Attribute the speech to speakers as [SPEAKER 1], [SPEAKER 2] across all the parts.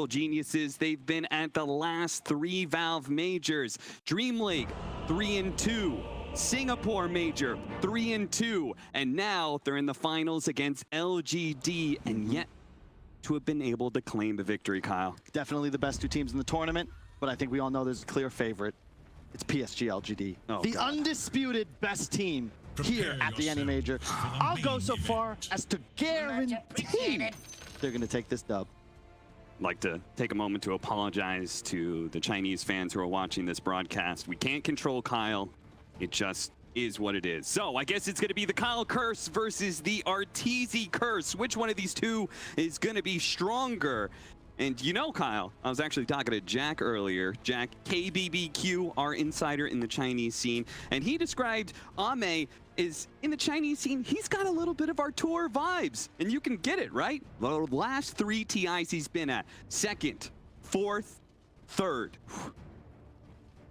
[SPEAKER 1] Geniuses, they've been at the last 3 Valve majors. Dream League, 3-2. Singapore Major, 3-2. And now they're in the finals against LGD, and yet to have been able to claim the victory, Kyle.
[SPEAKER 2] Definitely the best 2 teams in the tournament, but I think we all know there's a clear favorite. It's PSG.LGD.
[SPEAKER 1] Oh,
[SPEAKER 2] the
[SPEAKER 1] God.
[SPEAKER 2] Undisputed best team here at the ANIMAJOR. I'll go so far as to guarantee they're going to take this dub.
[SPEAKER 1] Like to take a moment to apologize to the Chinese fans who are watching this broadcast. We can't control Kyle. It just is what it is. So I guess it's going to be the Kyle curse versus the Arteezy curse. Which one of these two is going to be stronger? And you know, Kyle, I was actually talking to Jack earlier. Jack, KBBQ, our insider in the Chinese scene. And he described Ame is in the Chinese scene. He's got a little bit of Artur vibes. And you can get it, right? The last 3 TIs he's been at. 2nd, 4th, 3rd.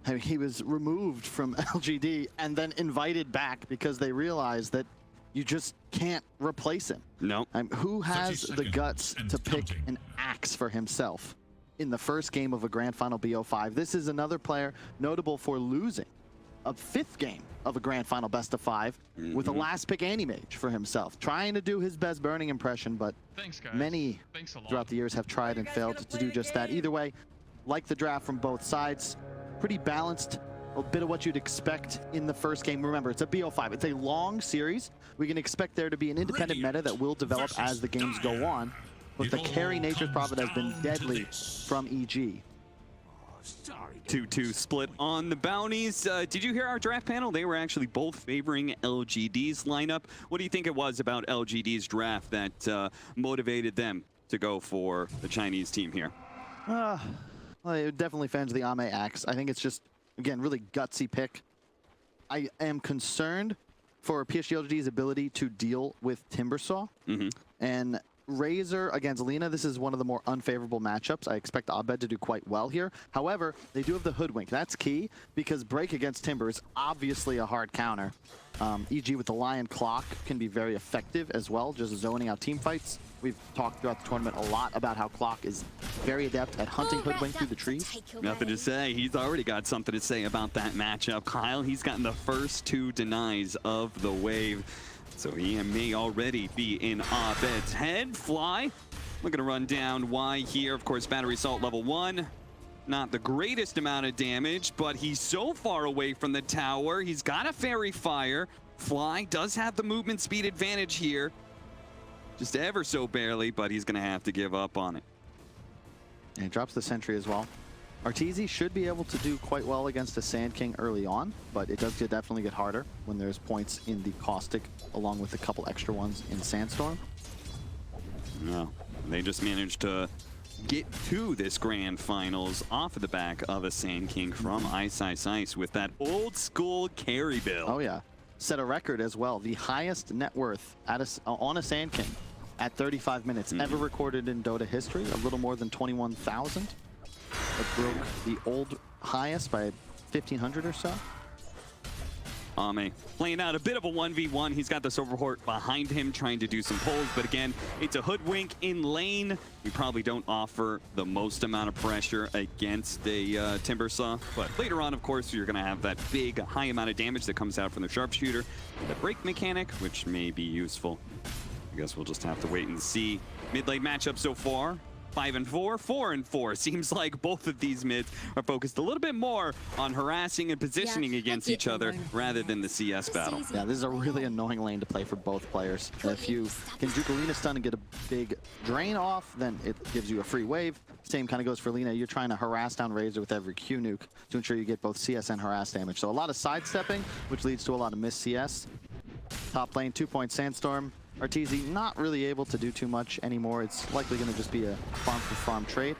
[SPEAKER 2] I mean, he was removed from LGD and then invited back because they realized that you just can't replace him.
[SPEAKER 1] No.
[SPEAKER 2] Who has the guts to pick an axe for himself in the first game of a Grand Final BO5? This is another player notable for losing a 5th game of a Grand Final Best of 5 with a last pick ANIMAJOR for himself. Trying to do his best burning impression, but many throughout the years have tried and failed to do just that. Either way, like the draft from both sides, pretty balanced. A bit of what you'd expect in the first game. Remember, it's a BO5. It's a long series. We can expect there to be an independent meta that will develop as the games go on. But the carry nature profit has been deadly from EG.
[SPEAKER 1] 2-2 split on the bounties. Did you hear our draft panel? They were actually both favoring LGD's lineup. What do you think it was about LGD's draft that motivated them to go for the Chinese team here?
[SPEAKER 2] Well, definitely fans of the Ame Axe. I think it's just, again, really gutsy pick. I am concerned for PSG.LGD's ability to deal with Timbersaw. And Razor against Lina, this is one of the more unfavorable matchups. I expect Abed to do quite well here. However, they do have the Hoodwink. That's key because Break against Timber is obviously a hard counter. EG with the Lion Clock can be very effective as well, just zoning out team fights. We've talked throughout the tournament a lot about how Clock is very adept at hunting Hoodwink through the trees.
[SPEAKER 1] Nothing to say. He's already got something to say about that matchup. Kyle, he's gotten the first 2 denies of the wave. So he may already be in Abed's head. Fly, we're going to run down why here. Of course, battery assault level 1. Not the greatest amount of damage, but he's so far away from the tower. He's got a fairy fire. Fly does have the movement speed advantage here. Just ever so barely, but he's going to have to give up on it.
[SPEAKER 2] And he drops the sentry as well. Arteezy should be able to do quite well against a Sand King early on, but it does definitely get harder when there's points in the Caustic, along with a couple extra ones in Sandstorm.
[SPEAKER 1] No, they just managed to get to this grand finals off of the back of a Sand King from Ice Ice Ice with that old school carry build.
[SPEAKER 2] Oh yeah, set a record as well. The highest net worth at on a Sand King at 35 minutes ever recorded in Dota history, a little more than 21,000. It broke the old highest by 1,500 or so.
[SPEAKER 1] Ame playing out a bit of a 1v1. He's got the Silverhort behind him trying to do some pulls, but again, it's a Hoodwink in lane. You probably don't offer the most amount of pressure against a Timbersaw, but later on, of course, you're going to have that big, high amount of damage that comes out from the Sharpshooter. The break mechanic, which may be useful. I guess we'll just have to wait and see. Mid-lane matchup so far. 5-4, 4-4. Seems like both of these mids are focused a little bit more on harassing and positioning against each other rather than the CS battle.
[SPEAKER 2] Yeah, this is a really annoying lane to play for both players. If you can juke a Lina stun and get a big drain off, then it gives you a free wave. Same kind of goes for Lina. You're trying to harass down Razor with every Q nuke to ensure you get both CS and harass damage. So a lot of sidestepping, which leads to a lot of missed CS. Top lane, 2-point Sandstorm. Arteezy not really able to do too much anymore. It's likely going to just be a farm-for-farm trade.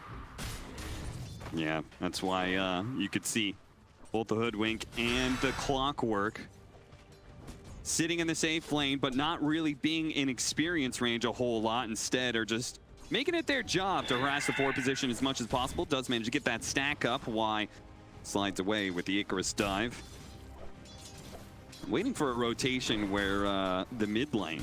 [SPEAKER 1] Yeah, that's why you could see both the Hoodwink and the Clockwork sitting in the safe lane, but not really being in experience range a whole lot. Instead, are just making it their job to harass the forward position as much as possible. Does manage to get that stack up. Why slides away with the Icarus dive. Waiting for a rotation where the mid lane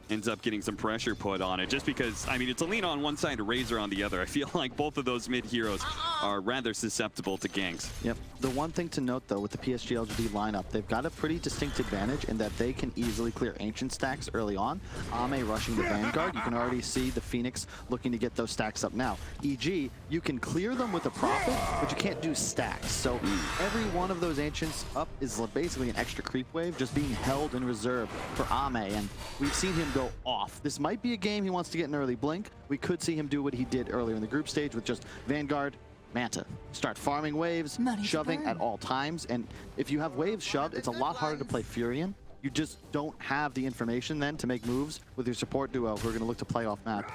[SPEAKER 1] ends up getting some pressure put on it, just because, I mean, it's a lean on one side and Razor on the other. I feel like both of those mid heroes are rather susceptible to ganks.
[SPEAKER 2] Yep. The one thing to note, though, with the PSG.LGD lineup, they've got a pretty distinct advantage in that they can easily clear Ancient stacks early on. Ame rushing the Vanguard. You can already see the Phoenix looking to get those stacks up now. EG, you can clear them with a Prophet, but you can't do stacks. So every one of those Ancients up is basically an extra creep wave just being held in reserve for Ame, and we've seen him go off. This might be a game he wants to get an early blink. We could see him do what he did earlier in the group stage with just Vanguard, Manta. Start farming waves, shoving at all times, and if you have waves shoved, it's a lot harder to play Furion. You just don't have the information then to make moves with your support duo who are going to look to play off map.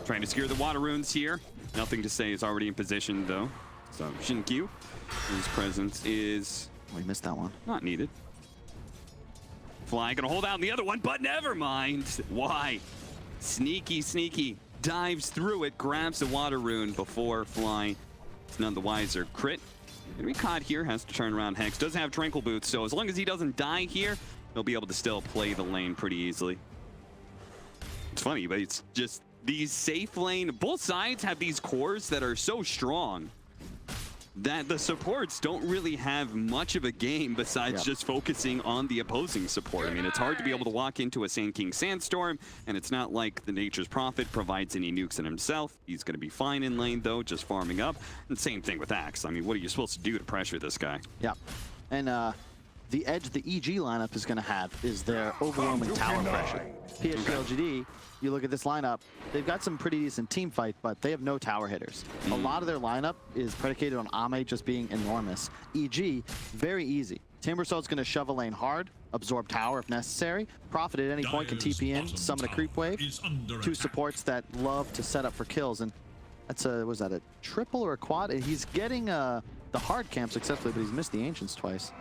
[SPEAKER 1] Trying to secure the water runes here. Nothing to say is already in position though. So Shinkyu, his presence is...
[SPEAKER 2] We missed that one.
[SPEAKER 1] Not needed. Fly gonna hold out on the other one, but never mind. Why? Sneaky, sneaky. Dives through it, grabs the water rune before Fly. It's none the wiser. Crit. Gonna be caught here, has to turn around. Hex does have Tranquil Boots, so as long as he doesn't die here, he'll be able to still play the lane pretty easily. It's funny, but it's just these safe lane, both sides have these cores that are so strong that the supports don't really have much of a game besides just focusing on the opposing support. I mean, it's hard to be able to walk into a Sand King Sandstorm, and it's not like the Nature's Prophet provides any nukes in himself. He's going to be fine in lane, though, just farming up. And same thing with Axe. I mean, what are you supposed to do to pressure this guy?
[SPEAKER 2] Yeah. And the edge the EG lineup is going to have is their overwhelming tower pressure. PSG.LGD, you look at this lineup, they've got some pretty decent team fight, but they have no tower hitters. A lot of their lineup is predicated on Ame just being enormous. EG, very easy. Timbersault's going to shove a lane hard, absorb tower if necessary. Prophet at any point can TP in, summon a creep wave. Two supports that love to set up for kills, and that's a, was that a triple or a quad? He's getting the hard camp successfully, but he's missed the Ancients twice.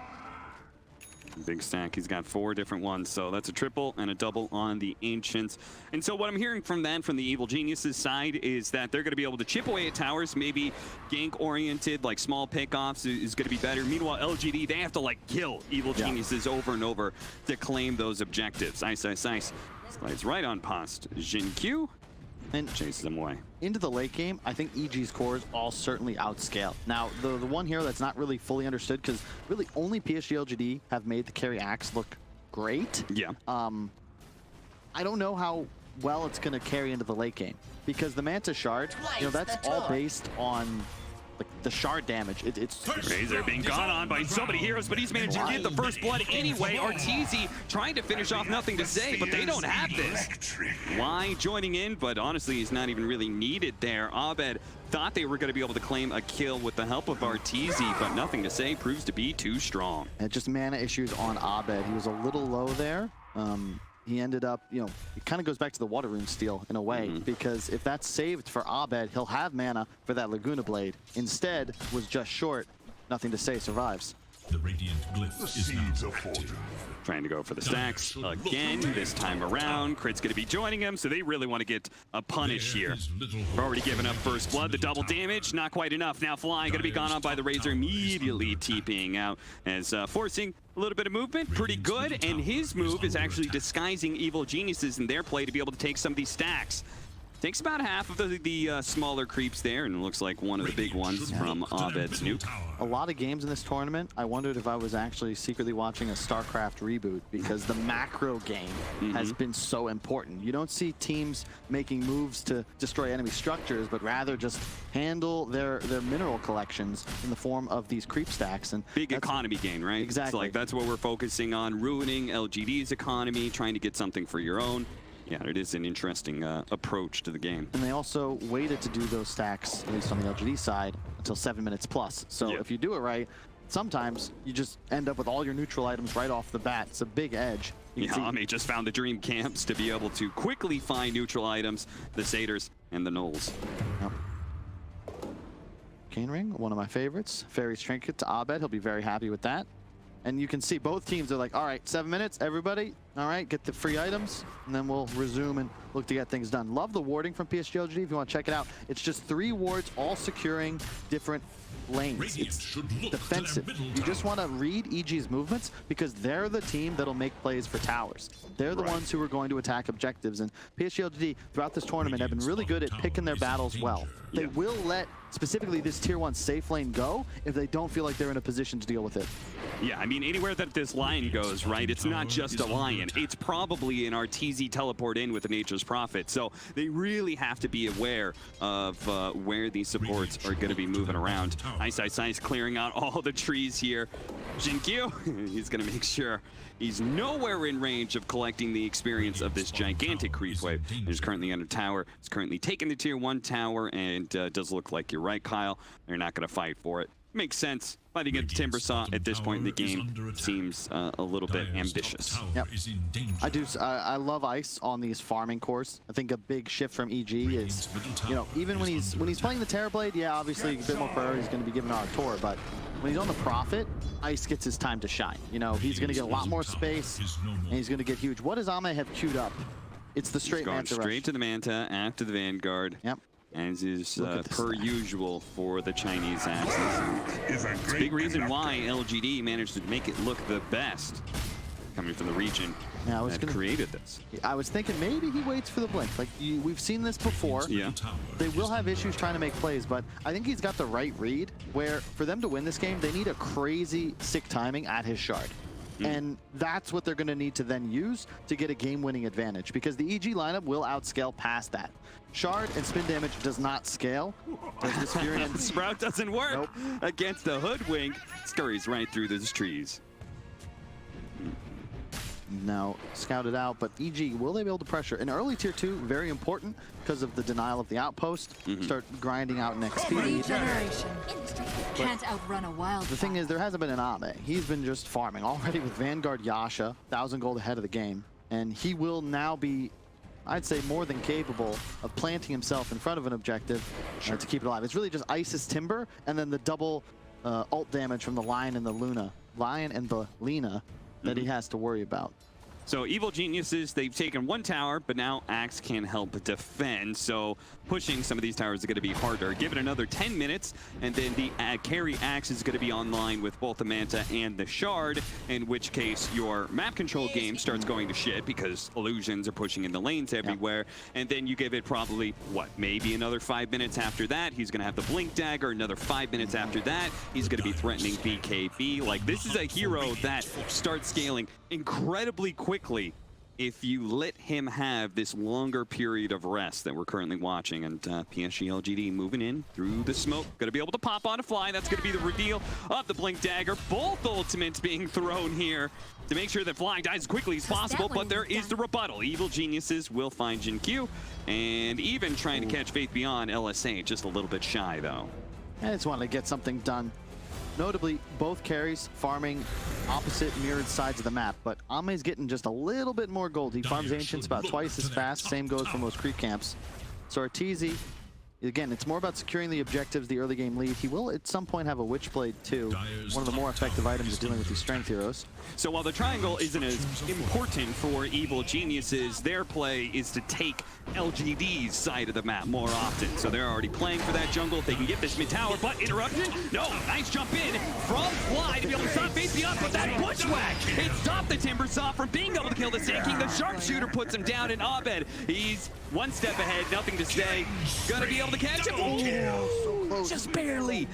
[SPEAKER 1] Big stack. He's got 4 different ones, so that's a triple and a double on the Ancients. And so what I'm hearing from that, from the Evil Geniuses side, is that they're going to be able to chip away at towers, maybe gank-oriented, like small pickoffs is going to be better. Meanwhile, LGD, they have to like kill Evil Geniuses over and over to claim those objectives. Ice, ice, ice. Slides right on past Jinkyu and chases them away.
[SPEAKER 2] Into the late game, I think EG's cores all certainly outscale. Now, the one hero that's not really fully understood, because really only PSG.LGD have made the carry Axe look great.
[SPEAKER 1] Yeah.
[SPEAKER 2] I don't know how well it's going to carry into the late game, because the Manta Shard, you know, that's all based on like the shard damage. It's
[SPEAKER 1] Razor being gone on by so many heroes, but he's managed to get the first blood anyway. Arteezy trying to finish off, nothing to say, but they don't have this. Why joining in, but honestly, he's not even really needed there. Abed thought they were going to be able to claim a kill with the help of Arteezy, but nothing to say, proves to be too strong.
[SPEAKER 2] And just mana issues on Abed. He was a little low there. He ended up, you know, it kind of goes back to the Water Rune steal in a way, because if that's saved for Abed, he'll have mana for that Laguna Blade. Instead, was just short. Nothing to say, survives.
[SPEAKER 3] The radiant glyph is now active.
[SPEAKER 1] Trying to go for the stacks again this time around. Crit's going to be joining him, so they really want to get a punish here. We're already given up first blood. The double damage, not quite enough. Now Fly going to be gone on by the Razor, immediately TPing out as forcing a little bit of movement. Pretty good, and his move is actually disguising Evil Geniuses in their play to be able to take some of these stacks. Takes about half of the smaller creeps there, and it looks like one of the big ones from Abed's nuke.
[SPEAKER 2] A lot of games in this tournament, I wondered if I was actually secretly watching a StarCraft reboot, because the macro game has been so important. You don't see teams making moves to destroy enemy structures, but rather just handle their mineral collections in the form of these creep stacks. And
[SPEAKER 1] big economy gain, right?
[SPEAKER 2] Exactly.
[SPEAKER 1] So like that's what we're focusing on, ruining LGD's economy, trying to get something for your own. Yeah, it is an interesting approach to the game.
[SPEAKER 2] And they also waited to do those stacks, at least on the LGD side, until 7 minutes plus. So if you do it right, sometimes you just end up with all your neutral items right off the bat. It's a big edge.
[SPEAKER 1] Ame just found the dream camps to be able to quickly find neutral items, the Satyrs and the Knolls.
[SPEAKER 2] Yep. Cane Ring, one of my favorites. Fairy's Trinket to Abed, he'll be very happy with that. And you can see both teams are like, all right, 7 minutes, everybody, All right, get the free items, and then we'll resume and look to get things done. Love the warding from PSG.LGD. If you want to check it out, it's just 3 wards all securing different lanes. It's defensive. You just want to read EG's movements because they're the team that'll make plays for towers. They're the ones who are going to attack objectives. And PSG.LGD throughout this tournament have been really good at picking their battles well. They will let specifically this tier 1 safe lane go if they don't feel like they're in a position to deal with it.
[SPEAKER 1] Yeah, I mean, anywhere that this lion goes, right, it's not just a lion. It's probably an RTZ teleport in with the Nature's Prophet. So they really have to be aware of where these supports are going to be moving around. Ice clearing out all the trees here. Jinkyu, he's going to make sure he's nowhere in range of collecting the experience of this gigantic creep wave. He's currently under tower. He's currently taking the tier 1 tower, and does look like you're right, Kyle. They're not going to fight for it. Makes sense. Fighting against Timber Saw at this point in the game seems a little bit ambitious.
[SPEAKER 2] Yep. I love Ice on these farming cores. I think a big shift from EG is, you know, even when he's playing the Terrorblade, yeah, obviously a bit more priority is going to be given our Tor, but when he's on the Prophet, Ice gets his time to shine. You know, he's going to get a lot more space, and he's going to get huge. What does Ame have queued up? It's the straight Manta rush.
[SPEAKER 1] Straight to the Manta after the Vanguard.
[SPEAKER 2] Yep.
[SPEAKER 1] As is per usual for the Chinese Axis. It's a big reason why LGD managed to make it look the best coming from the region that created this.
[SPEAKER 2] I was thinking maybe he waits for the blink. Like, we've seen this before.
[SPEAKER 1] Yeah.
[SPEAKER 2] They will have issues trying to make plays, but I think he's got the right read where for them to win this game, they need a crazy sick timing at his shard. And that's what they're going to need to then use to get a game-winning advantage, because the EG lineup will outscale past that. Shard and spin damage does not scale.
[SPEAKER 1] Sprout doesn't work against the Hoodwink. Scurries right through those trees.
[SPEAKER 2] Now scouted out, but EG, will they be able to pressure? In early tier 2, very important because of the denial of the outpost. Start grinding out an XP lead.
[SPEAKER 4] Regeneration. Can't outrun a wild.
[SPEAKER 2] The thing is, there hasn't been an Ame. He's been just farming already with Vanguard Yasha, 1,000 gold ahead of the game, and he will now be, I'd say, more than capable of planting himself in front of an objective to keep it alive. It's really just Isis Timber and then the double ult damage from the Lion and the Luna. Lion and the Lina that he has to worry about.
[SPEAKER 1] So Evil Geniuses, they've taken 1 tower, but now Axe can help defend. So pushing some of these towers is going to be harder. Give it another 10 minutes, and then the carry Axe is going to be online with both the Manta and the Shard, in which case your map control game starts going to shit because illusions are pushing in the lanes everywhere. And then you give it probably, what, maybe another 5 minutes after that. He's going to have the Blink Dagger. Another 5 minutes after that, he's going to be threatening BKB. Like, this is a hero that starts scaling incredibly quickly if you let him have this longer period of rest that we're currently watching. And PSG.LGD moving in through the smoke. Going to be able to pop on a fly. That's going to be the reveal of the Blink Dagger. Both ultimates being thrown here to make sure that Flying dies as quickly as possible, but there is the rebuttal. Evil Geniuses will find Jinkyu, and even trying to catch Faith Beyond LSA, just a little bit shy though.
[SPEAKER 2] I just wanted to get something done. Notably, both carries farming opposite mirrored sides of the map, but Ame's getting just a little bit more gold. He farms Ancients about twice as fast. Same goes for most creep camps. So Arteezy, again, it's more about securing the objectives, the early game lead. He will at some point have a Witchblade too. One of the more effective items of dealing with these strength heroes.
[SPEAKER 1] So while the triangle isn't as important for Evil Geniuses, their play is to take LGD's side of the map more often. So they're already playing for that jungle. If they can get this mid tower, but interruption? No, nice jump in from Fly to be able to stop Faith Beyond, but that bushwhack, it stopped the Timber Saw from being able to kill the Sand King. The Sharpshooter puts him down, and Abed, he's one step ahead, nothing to say. Gonna be able to catch him. Oh, just barely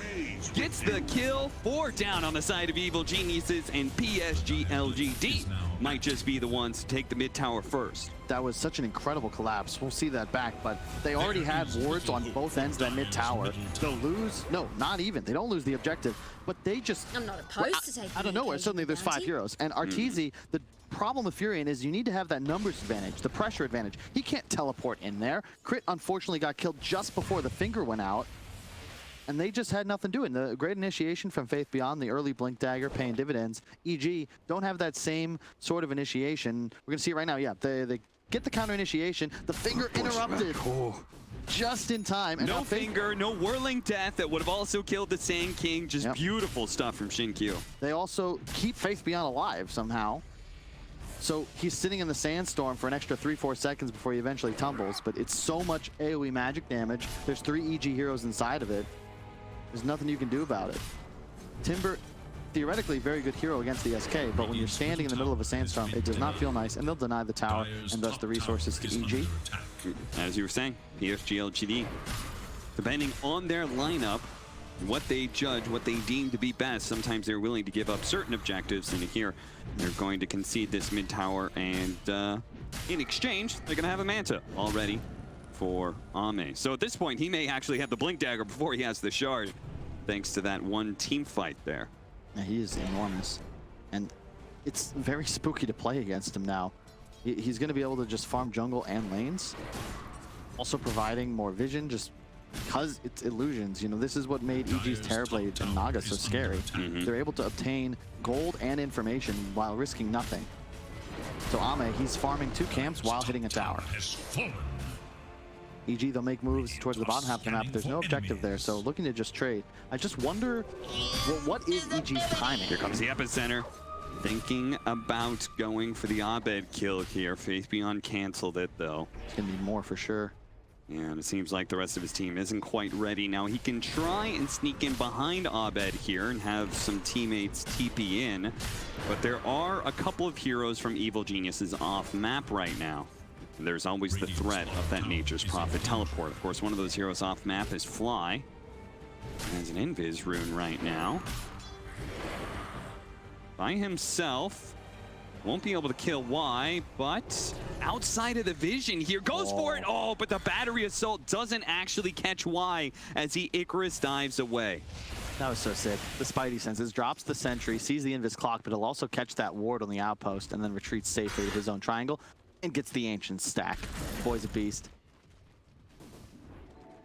[SPEAKER 1] gets the kill. 4 down on the side of Evil Geniuses, and PSG.LGD might just be the ones to take the mid tower first.
[SPEAKER 2] That was such an incredible collapse. We'll see that back, but they already had wards on both ends of that mid tower. They'll lose, no, not even. They don't lose the objective, but they just,
[SPEAKER 4] I'm not opposed to taking
[SPEAKER 2] I don't know where suddenly there's 5 heroes. And Arteezy, the problem with Furion is you need to have that numbers advantage, the pressure advantage. He can't teleport in there. Crit unfortunately got killed just before the finger went out, and they just had nothing doing. The great initiation from Faith Beyond, the early Blink Dagger paying dividends. EG don't have that same sort of initiation. We're gonna see it right now. Yeah, they get the counter initiation. The finger interrupted just in time. And
[SPEAKER 1] no finger, no whirling death that would have also killed the Sand King. Just beautiful stuff from Jinkyu.
[SPEAKER 2] They also keep Faith Beyond alive somehow. So he's sitting in the sandstorm for an extra 3-4 seconds before he eventually tumbles, but it's so much AoE magic damage. There's 3 EG heroes inside of it. There's nothing you can do about it. Timber, theoretically very good hero against the SK, but when you're standing in the middle of a sandstorm, it does not feel nice, and they'll deny the tower and thus the resources to EG.
[SPEAKER 1] As you were saying, PSG.LGD, depending on their lineup, what they judge, what they deem to be best, sometimes they're willing to give up certain objectives, and here they're going to concede this mid tower, and in exchange, they're going to have a Manta already for Ame. So at this point, he may actually have the Blink Dagger before he has the Shard, thanks to that one team fight there.
[SPEAKER 2] Yeah, he is enormous, and it's very spooky to play against him now. He's going to be able to just farm jungle and lanes, also providing more vision, just because it's illusions. You know, this is what made EG's Terrorblade and Naga so scary. They're able to obtain gold and information while risking nothing. So Ame, he's farming 2 camps while hitting a tower. EG, they'll make moves towards the bottom half of the map. There's no objective there, so looking to just trade. I just wonder, well, what is EG's timing?
[SPEAKER 1] Here comes the epicenter. Thinking about going for the Abed kill here. Faith Beyond canceled it, though.
[SPEAKER 2] It's going to be more for sure.
[SPEAKER 1] Yeah, and it seems like the rest of his team isn't quite ready. Now he can try and sneak in behind Abed here and have some teammates TP in, but there are a couple of heroes from Evil Geniuses off map right now. And there's always the threat of that Nature's Prophet teleport. Of course, one of those heroes off map is Fly. Has an Invis rune right now. By himself. Won't be able to kill Y, but outside of the vision here, goes for it. Oh, but the battery assault doesn't actually catch Y as he Icarus dives away.
[SPEAKER 2] That was so sick. The Spidey senses, drops the sentry, sees the Invis clock, but he'll also catch that ward on the outpost and then retreats safely to his own triangle and gets the ancient stack. Boy's a beast.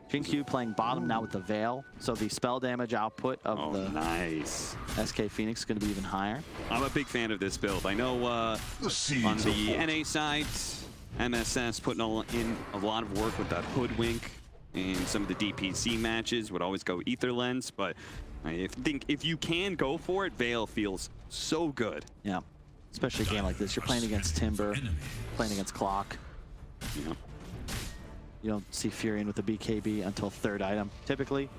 [SPEAKER 2] Jinkyu playing bottom now with the Veil, so the spell damage output of the
[SPEAKER 1] nice
[SPEAKER 2] SK Phoenix is going to be even higher.
[SPEAKER 1] I'm a big fan of this build. I know on the NA side, MSS putting in a lot of work with that Hoodwink and some of the DPC matches would always go Ether Lens, but I think if you can go for it, Veil feels so good.
[SPEAKER 2] Yeah, especially a game like this. You're playing against Timber, playing against Clock.
[SPEAKER 1] Yeah.
[SPEAKER 2] You don't see Furion with the BKB until 3rd item, typically.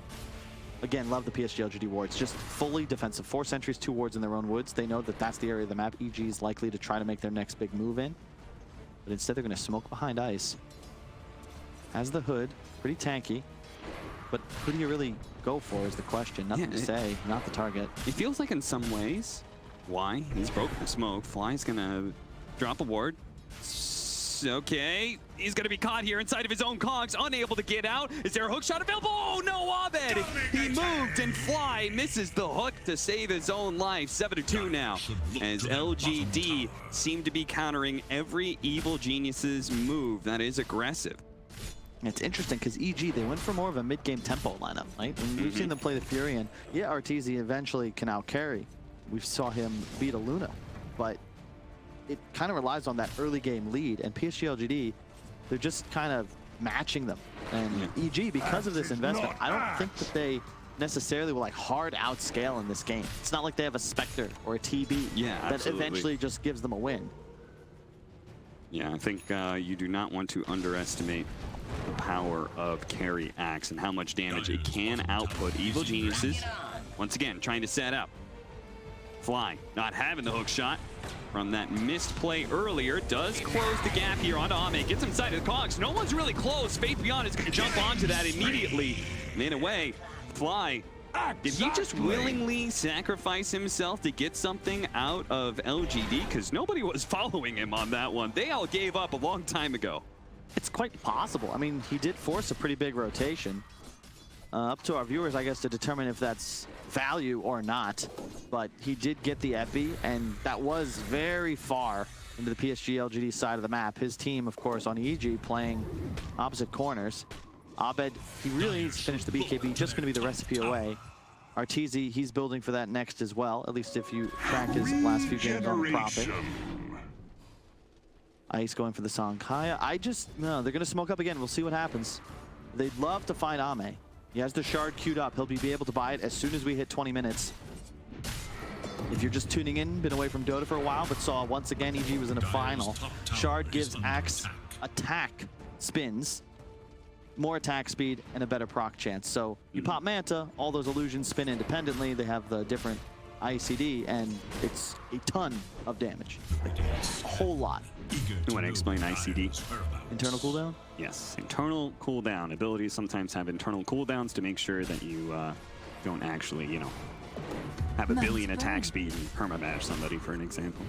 [SPEAKER 2] Again, love the PSG.LGD wards. Just fully defensive. 4 sentries, 2 wards in their own woods. They know that that's the area of the map EG is likely to try to make their next big move in. But instead, they're going to smoke behind ice. Has the hood. Pretty tanky. But who do you really go for is the question. Nothing to say. Not the target.
[SPEAKER 1] It feels like in some ways, why? He's broken the smoke. Fly's going to drop a ward. Okay, he's going to be caught here inside of his own cogs, unable to get out. Is there a hook shot available? Oh no, Abed! He moved and Fly misses the hook to save his own life. 7-2 now, as LGD seem to be countering every Evil Genius's move that is aggressive.
[SPEAKER 2] It's interesting because EG, they went for more of a mid-game tempo lineup, right? And we've seen them play the Furion. Yeah, Arteezy eventually can out-carry. We saw him beat a Luna, but it kind of relies on that early game lead, and PSG.LGD, they're just kind of matching them. And EG, because of this investment, I don't think that they necessarily will like hard outscale in this game. It's not like they have a Spectre or a TB that eventually just gives them a win.
[SPEAKER 1] Yeah, I think you do not want to underestimate the power of Carry Axe and how much damage it can output. Evil Geniuses, once again, trying to set up. Fly, not having the hook shot from that missed play earlier, does close the gap here onto Ame, gets inside of the cogs. No one's really close. Faith Beyond is going to jump onto that immediately. And in a way, Fly, did he just willingly sacrifice himself to get something out of LGD? Because nobody was following him on that one. They all gave up a long time ago.
[SPEAKER 2] It's quite possible. I mean, he did force a pretty big rotation. Up to our viewers, I guess, to determine if that's value or not. But he did get the epi, and that was very far into the PSG.LGD side of the map. His team, of course, on EG playing opposite corners. Abed, he really needs to finish the BKB, just going to be the recipe away. Arteezy, he's building for that next as well, at least if you track his last few games on the Prophet. Ice going for the Sankaya. No, they're going to smoke up again. We'll see what happens. They'd love to find Ame. He has the shard queued up. He'll be able to buy it as soon as we hit 20 minutes. if you're just tuning in, been away from Dota for a while, but saw once again EG was in a final. Shard gives Axe attack spins, more attack speed, and a better proc chance. So you pop Manta, all those illusions spin independently. They have the different ICD, and it's a ton of damage. Like, a whole lot.
[SPEAKER 1] You want to explain ICD?
[SPEAKER 2] Internal cooldown?
[SPEAKER 1] Yes, internal cooldown. Abilities sometimes have internal cooldowns to make sure that you don't actually, you know, have a billion attack speed and permamatch somebody, for an example.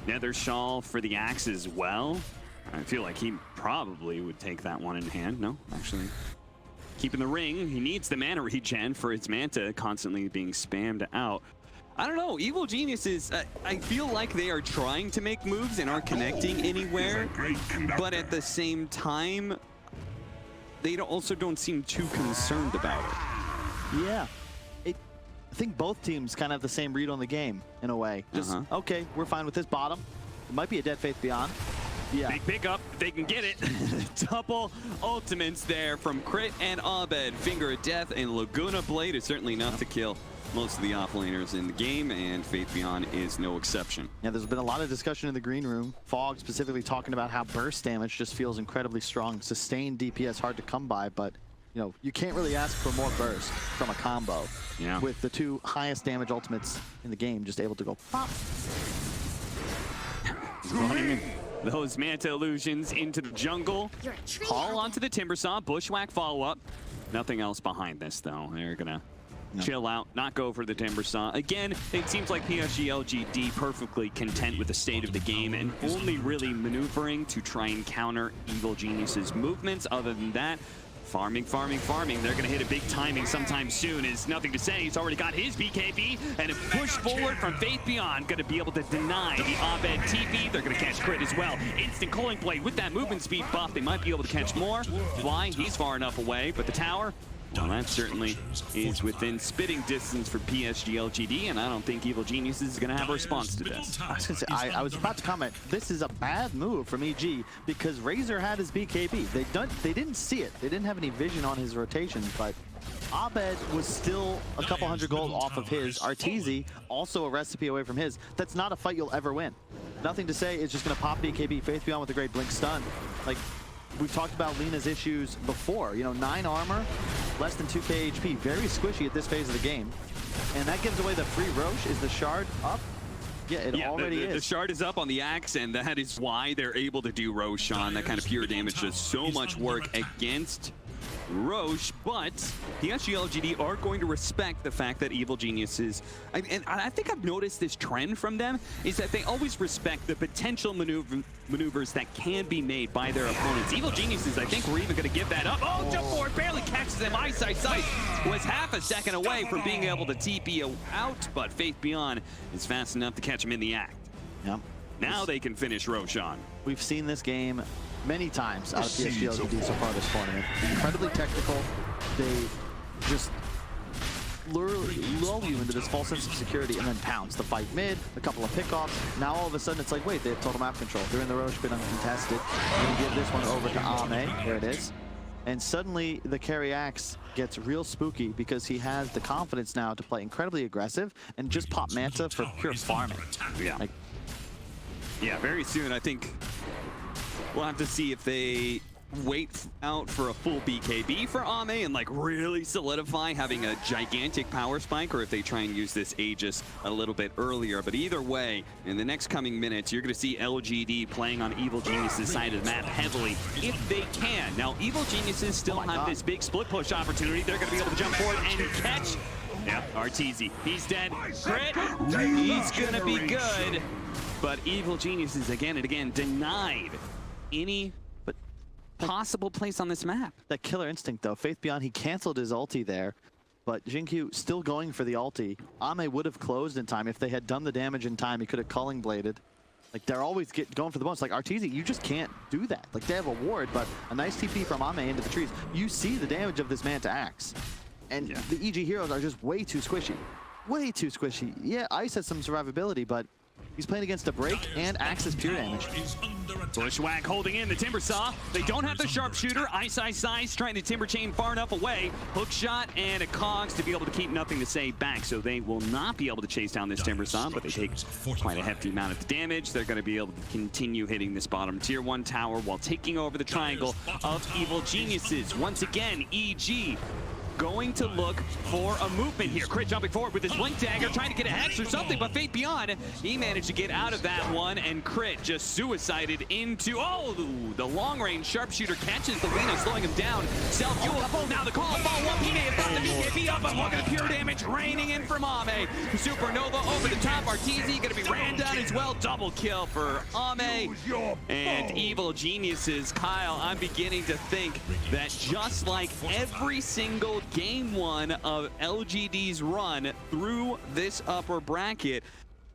[SPEAKER 1] Nether Shawl for the Axe as well. I feel like he probably would take that one in hand. No, actually. Keeping the ring. He needs the mana regen for his Manta constantly being spammed out. I don't know, Evil Geniuses, I feel like they are trying to make moves and aren't connecting anywhere, but at the same time, they also don't seem too concerned about it.
[SPEAKER 2] Yeah. I think both teams kind of have the same read on the game, in a way. Just, okay, we're fine with this bottom. It might be a Dead Faith Beyond. Yeah.
[SPEAKER 1] Big pickup, they can get it. Double ultimates there from Crit and Abed. Finger of Death and Laguna Blade is certainly enough to kill most of the offlaners in the game, and Faith Beyond is no exception.
[SPEAKER 2] Yeah, there's been a lot of discussion in the green room. Fog specifically talking about how burst damage just feels incredibly strong. Sustained DPS hard to come by, but you know, you can't really ask for more burst from a combo.
[SPEAKER 1] Yeah. With
[SPEAKER 2] the two highest damage ultimates in the game just able to go pop.
[SPEAKER 1] Running those Manta illusions into the jungle. Call onto the Timbersaw, Bushwhack follow-up. Nothing else behind this, though. They're gonna chill out, not go for the Timbersaw. Again, it seems like PSG.LGD perfectly content with the state of the game and only really maneuvering to try and counter Evil Genius's movements. Other than that, farming. They're going to hit a big timing sometime soon. Is nothing to say. He's already got his BKB, and a push forward from Faith Beyond. Going to be able to deny the Abed TP. They're going to catch Crit as well. Instant Culling Blade with that movement speed buff. They might be able to catch more. Why? He's far enough away, but the tower, well, that certainly is within spitting distance for PSG.LGD, and I don't think Evil Genius is going to have a response to this.
[SPEAKER 2] I was about to comment, this is a bad move from EG because Razor had his BKB. They didn't see it. They didn't have any vision on his rotation, but Abed was still a couple hundred gold off of his. Arteezy also a recipe away from his. That's not a fight you'll ever win. Nothing to say, it's just going to pop BKB. Faith Beyond with a great blink stun. Like, we've talked about Lena's issues before. You know, 9 armor, less than 2k HP, very squishy at this phase of the game. And that gives away the free Roche. Is the Shard up? Yeah, it already is.
[SPEAKER 1] The Shard is up on the Axe, and that is why they're able to do Roche on. That kind of pure damage does so much work against Roche, but the PSG.LGD are going to respect the fact that Evil Geniuses, and I think I've noticed this trend from them, is that they always respect the potential maneuvers that can be made by their opponents. Evil Geniuses, I think we're even going to give that up. Oh, jump forward, barely catches him. Eyesight was half a second away from being able to TP out, but Faith Beyond is fast enough to catch him in the act.
[SPEAKER 2] Yep.
[SPEAKER 1] Now they can finish Roche on.
[SPEAKER 2] We've seen this game many times out of PSG.LGD so far this tournament. Incredibly technical. They just lull you into this false sense of security and then pounce. The fight mid, a couple of pickoffs. Now all of a sudden it's like, wait, they have total map control. They're in the Roche pit uncontested. We're going to give this one over to Ame. There it is. And suddenly the carry Axe gets real spooky because he has the confidence now to play incredibly aggressive and just pop Manta for pure farming.
[SPEAKER 1] Yeah. Yeah, very soon I think we'll have to see if they wait out for a full BKB for Ame and like really solidify having a gigantic power spike, or if they try and use this Aegis a little bit earlier. But either way, in the next coming minutes, you're going to see LGD playing on Evil Genius's side of the map heavily if they can. Now, Evil Geniuses still have this big split push opportunity. They're going to be able to jump forward and catch. Yep, Arteezy. He's dead. Crit. He's going to be good. But Evil Geniuses again and again denied any possible place on this map.
[SPEAKER 2] That killer instinct though. Faith Beyond, he canceled his ulti there, but Jinkyu still going for the ulti. Ame would have closed in time. If they had done the damage in time, he could have culling bladed. Like, they're always going for the bonus. Like, Arteezy, you just can't do that. Like, they have a ward, but a nice TP from Ame into the trees. You see the damage of this Manta Axe. And the EG heroes are just way too squishy. Way too squishy. Yeah, Ice has some survivability, but He's playing against a break and Axe's pure damage.
[SPEAKER 1] Bushwhack holding in the Timber Saw. They don't have the Sharpshooter. Ice trying to Timber Chain far enough away. Hook shot and a Cogs to be able to keep Nothing to Say back. So they will not be able to chase down this Timber Saw, but they take quite a hefty amount of damage. They're going to be able to continue hitting this bottom tier 1 tower while taking over the triangle of Evil Geniuses. Once again, EG going to look for a movement here. Crit jumping forward with his Blink Dagger, trying to get a Hex or something, but Fate Beyond, he managed to get out of that one, and Crit just suicided into, oh, the long-range Sharpshooter catches the Lina, slowing him down. Self-fuel, now the call, follow up, he may have got the BKB up, but look at the pure damage raining in from Ame. Supernova over the top, Arteezy gonna be ran down as well. Double kill for Ame. And Evil Geniuses, Kyle, I'm beginning to think that just like every single Game 1 of LGD's run through this upper bracket,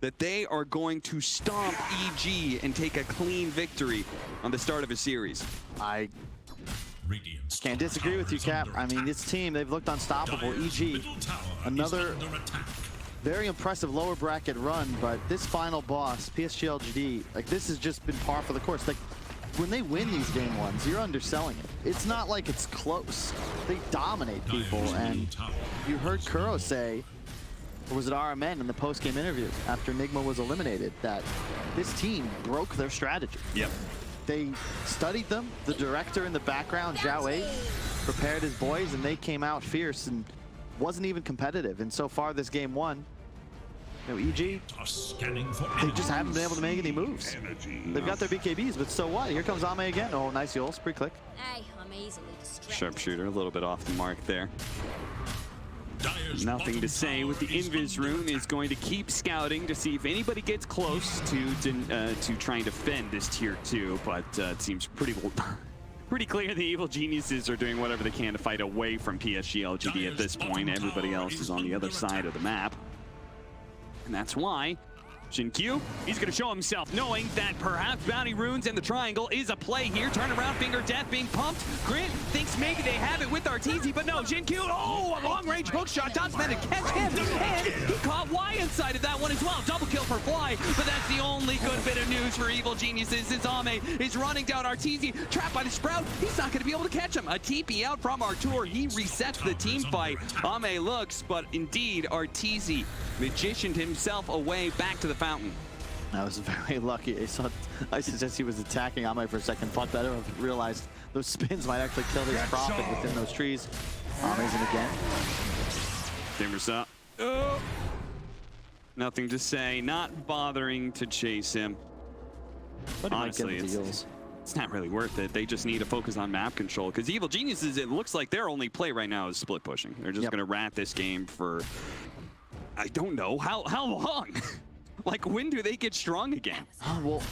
[SPEAKER 1] that they are going to stomp EG and take a clean victory on the start of a series.
[SPEAKER 2] I can't disagree with you, Cap. I mean, this team, they've looked unstoppable. EG, another very impressive lower bracket run, but this final boss, PSG.LGD, like, this has just been par for the course. Like, when they win these Game 1s, you're underselling it. It's not like it's close. They dominate people, and you heard Kuro say, or was it RMN in the post-game interview after Nigma was eliminated, that this team broke their strategy.
[SPEAKER 1] Yep.
[SPEAKER 2] They studied them. The director in the background, Zhao Wei, prepared his boys, and they came out fierce and wasn't even competitive. And so far this Game 1, you know, EG, they just haven't been able to make any moves. They've got their BKBs, but so what? Here comes Ame again. Oh, nice Yules, pre-click.
[SPEAKER 4] I'm easily distracted.
[SPEAKER 1] Sharpshooter, a little bit off the mark there. Nothing to Say with the Invis rune is going to keep scouting to see if anybody gets close to try and defend this tier 2, but it seems pretty clear the Evil Geniuses are doing whatever they can to fight away from PSG.LGD at this point. Everybody else is on the other side of the map. And that's why Q, he's going to show himself, knowing that perhaps Bounty Runes and the Triangle is a play here. Turn around, Finger Death being pumped. Grit thinks maybe they have it with Arteezy, but no, Q, oh, a long-range hook shot. Dots meant to catch him, and he caught Y inside of that one as well. Double kill for Fly, but that's the only good bit of news for Evil Geniuses, since Ame is running down Arteezy, trapped by the Sprout. He's not going to be able to catch him. A TP out from Artur. He resets the team fight. Ame looks, but indeed, Arteezy magicianed himself away back to the fountain.
[SPEAKER 2] I was very lucky. I suggest he was attacking Ame for a second. Thought better of realized those spins might actually kill his Prophet within those trees. Ame's in again.
[SPEAKER 1] Timbers up. Oh. Nothing to Say. Not bothering to chase him.
[SPEAKER 2] But
[SPEAKER 1] honestly, it's not really worth it. They just need to focus on map control, because Evil Geniuses, it looks like their only play right now is split pushing. They're just going to rat this game for, I don't know, how long? Like, when do they get strong again?
[SPEAKER 2] Well,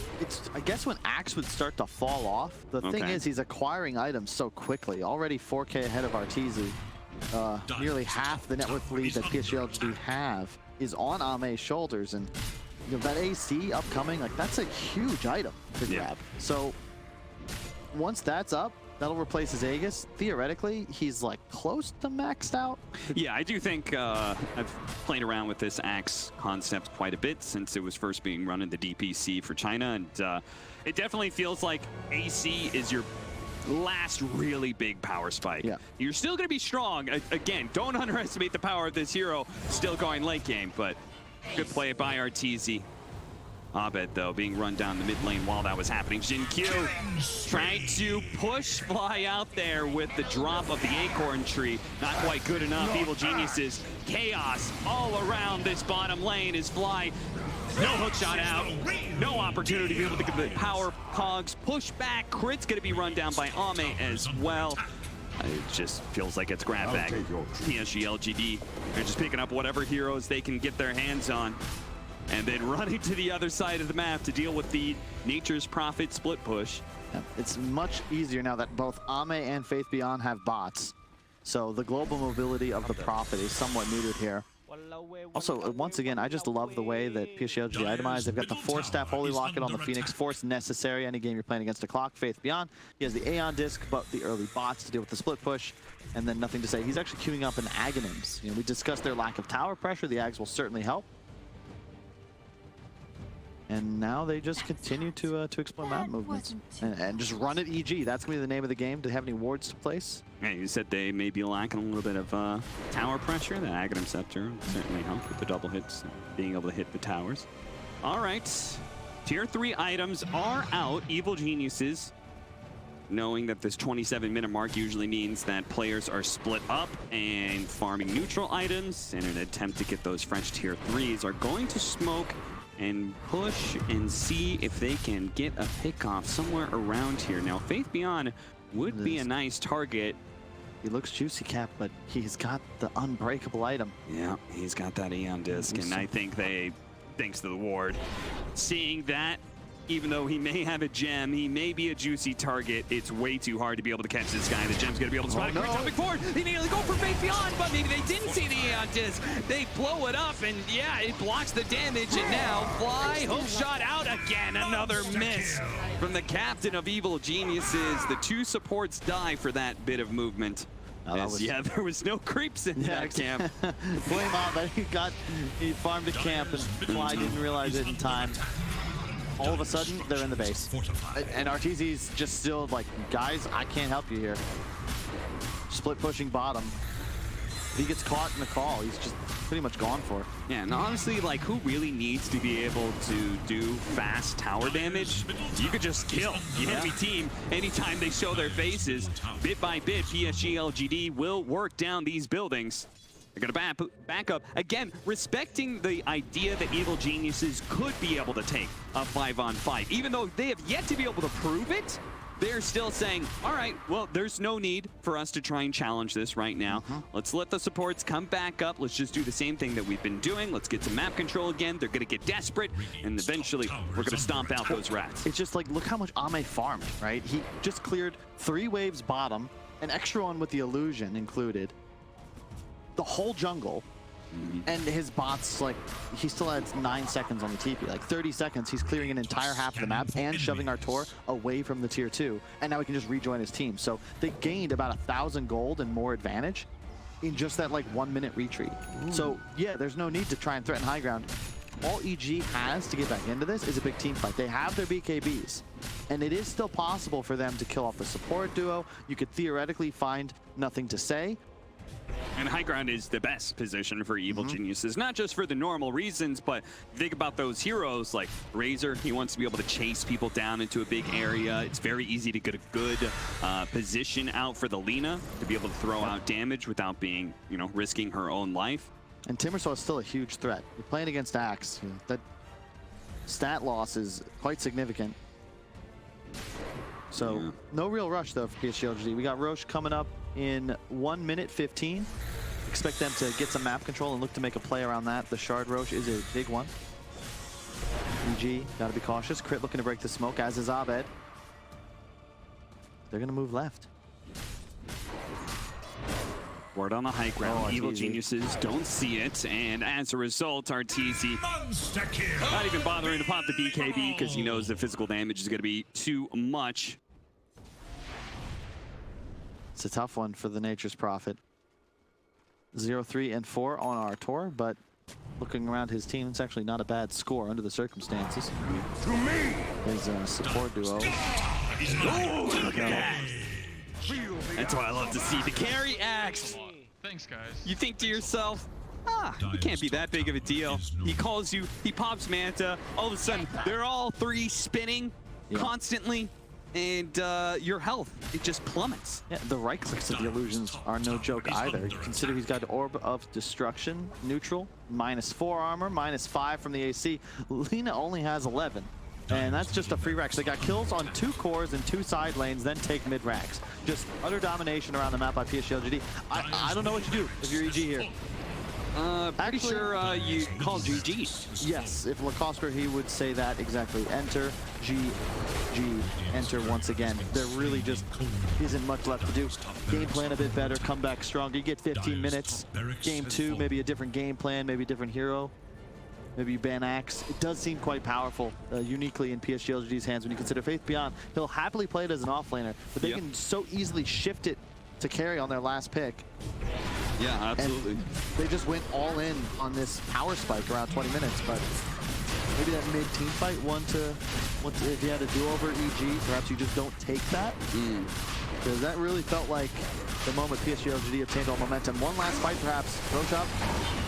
[SPEAKER 2] I guess when Axe would start to fall off. The thing is, he's acquiring items so quickly. Already 4K ahead of Arteezy. Nearly half the net worth lead that PSG.LGD have is on Ame's shoulders. And you know, that AC upcoming, like, that's a huge item to grab. So once that's up, that'll replace his Aegis. Theoretically, he's like close to maxed out.
[SPEAKER 1] Yeah, I do think I've played around with this Axe concept quite a bit since it was first being run in the DPC for China, and it definitely feels like AC is your last really big power spike. Yeah. You're still going to be strong. Again, don't underestimate the power of this hero still going late game, but good play by Arteezy. Abed, though, being run down the mid lane while that was happening. Q trying to push Fly out there with the drop of the Acorn Tree. Not quite good enough. Evil Geniuses. Chaos all around this bottom lane as Fly. No hook shot out. No opportunity to be able to get the power Cogs. Push back. Crit's going to be run down by Ame as well. It just feels like it's grab bag. PSG.LGD. They're just picking up whatever heroes they can get their hands on, and then running to the other side of the map to deal with the Nature's Prophet split push.
[SPEAKER 2] Yeah, it's much easier now that both Ame and Faith Beyond have bots. So the global mobility of the Prophet is somewhat neutered here. Also, once again, I just love the way that PSG.LGD itemized. They've got the Force Staff Holy Locket on the Phoenix. Force necessary any game you're playing against a clock. Faith Beyond, he has the Aeon Disc, but the early bots to deal with the split push. And then Nothing to Say. He's actually queuing up an Aghanims. You know, we discussed their lack of tower pressure. The Ags will certainly help. And now they just continue to explore map movements and just run at EG. That's gonna be the name of the game. Do they have any wards to place?
[SPEAKER 1] Yeah, you said they may be lacking a little bit of tower pressure. The Aghanim Scepter certainly helped with the double hits, being able to hit the towers. All right, tier 3 items are out. Evil Geniuses, knowing that this 27-minute mark usually means that players are split up and farming neutral items in an attempt to get those French tier 3s, are going to smoke and push and see if they can get a pick off somewhere around here. Now, Faith Beyond would be a nice target.
[SPEAKER 2] He looks juicy, Cap, but he's got the unbreakable item.
[SPEAKER 1] Yeah, he's got that Aeon disc, and I think they, thanks to the ward, seeing that, even though he may have a gem, he may be a juicy target, it's way too hard to be able to catch this guy. The gem's gonna be able to spot it. Coming forward, they nearly go for Faith Beyond, but maybe they didn't see the Aeon disc. They blow it up, and yeah, it blocks the damage, and now Fly, hook shot out again. Another miss from the captain of Evil Geniuses. The 2 supports die for that bit of movement. Yeah, there was no creeps in that camp.
[SPEAKER 2] Blame on that he farmed a camp, and Fly didn't realize it in time. All of a sudden, they're in the base. And RTZ's just still like, guys, I can't help you here. Split pushing bottom. If he gets caught in the call, he's just pretty much gone for it.
[SPEAKER 1] Yeah, and honestly, like, who really needs to be able to do fast tower damage? You could just kill the enemy team anytime they show their faces. Bit by bit, PSG.LGD will work down these buildings. They're gonna back up. Again, respecting the idea that Evil Geniuses could be able to take a 5-on-5. Even though they have yet to be able to prove it, they're still saying, all right, well, there's no need for us to try and challenge this right now. Let's let the supports come back up. Let's just do the same thing that we've been doing. Let's get some map control again. They're gonna get desperate, and eventually we're gonna stomp out those rats.
[SPEAKER 2] It's just like, look how much Ame farmed, right? He just cleared 3 waves bottom, an extra one with the illusion included, the whole jungle, and his bots, like, he still has 9 seconds on the TP. Like 30 seconds, he's clearing an entire half of the map and shoving our Tor away from the tier 2, and now he can just rejoin his team. So they gained about 1,000 gold and more advantage in just that like 1-minute retreat. So yeah, there's no need to try and threaten high ground. All EG has to get back into this is a big team fight. They have their BKBs, and it is still possible for them to kill off the support duo. You could theoretically find nothing to say.
[SPEAKER 1] And high ground is the best position for Evil Geniuses, not just for the normal reasons, but think about those heroes like Razor. He wants to be able to chase people down into a big area. It's very easy to get a good position out for the Lina to be able to throw out damage without being, you know, risking her own life.
[SPEAKER 2] And Timbersaw is still a huge threat. You're playing against Axe. That stat loss is quite significant. So no real rush though for PSG.LGD. We got Roche coming up in 1 minute 15. Expect them to get some map control and look to make a play around that. The Shard Roche is a big one. EG, gotta be cautious. Crit looking to break the smoke, as is Abed. They're gonna move left.
[SPEAKER 1] Word on the high ground. Evil Geniuses don't see it, and as a result, RTZ not even bothering to pop the BKB because he knows the physical damage is going to be too much.
[SPEAKER 2] It's a tough one for the Nature's Prophet. 0, 3, and 4 on our tour, but looking around his team, it's actually not a bad score under the circumstances.
[SPEAKER 3] To me!
[SPEAKER 2] His support duo.
[SPEAKER 1] Oh, look at that. That's what I love to see. The carry axe.
[SPEAKER 5] Thanks, guys.
[SPEAKER 1] You think to yourself, it can't be that big of a deal. He calls you, he pops Manta. All of a sudden, they're all 3 spinning constantly, and your health, it just plummets.
[SPEAKER 2] Yeah, the right clicks of the illusions are no joke either. You consider he's got Orb of Destruction, neutral, -4 armor, -5 from the AC. Lina only has 11. And that's just a free rack. So they got kills on 2 cores and 2 side lanes, then take mid racks. Just utter domination around the map by PSG.LGD. I don't know what you do if you're EG here.
[SPEAKER 1] Pretty sure you call GG.
[SPEAKER 2] Yes, if Lacoste were, he would say that exactly. Enter, GG, enter once again. There really just isn't much left to do. Game plan a bit better, come back stronger. You get 15 minutes. Game 2, maybe a different game plan, maybe a different hero. Maybe you ban Axe. It does seem quite powerful, uniquely in PSG.LGD's hands when you consider Faith Beyond. He'll happily play it as an offlaner, but they can so easily shift it to carry on their last pick.
[SPEAKER 1] Yeah, absolutely.
[SPEAKER 2] And they just went all in on this power spike around 20 minutes, but maybe that mid-team fight, if you had a do-over EG, perhaps you just don't take that. Because that really felt like the moment PSG.LGD obtained all momentum. One last fight, perhaps. Throw shot.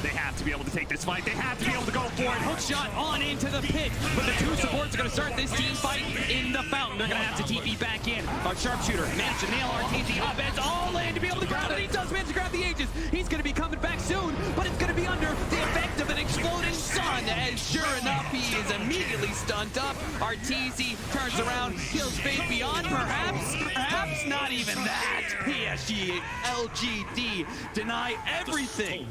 [SPEAKER 1] They have to be able to take this fight. They have to be able to go for it. Hook shot on into the pit. But the two supports are going to start this team fight in the fountain. They're going to have to TP back in. Our sharpshooter managed to nail RTZ up edge all in to be able to grab it. He does manage to grab the Aegis. He's going to be coming back soon, but it's going to be under the effect of an exploding sun. And sure enough, he is immediately stunned up. RTZ turns around, kills Fade Beyond, perhaps not even that. PSG.LGD deny everything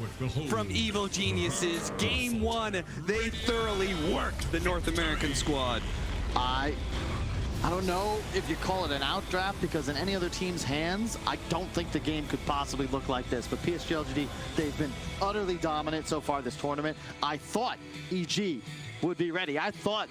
[SPEAKER 1] from Evil Geniuses. Game 1, they thoroughly worked the North American squad.
[SPEAKER 2] I don't know if you call it an outdraft, because in any other team's hands, I don't think the game could possibly look like this. But PSG.LGD, they've been utterly dominant so far this tournament. I thought EG would be ready. I thought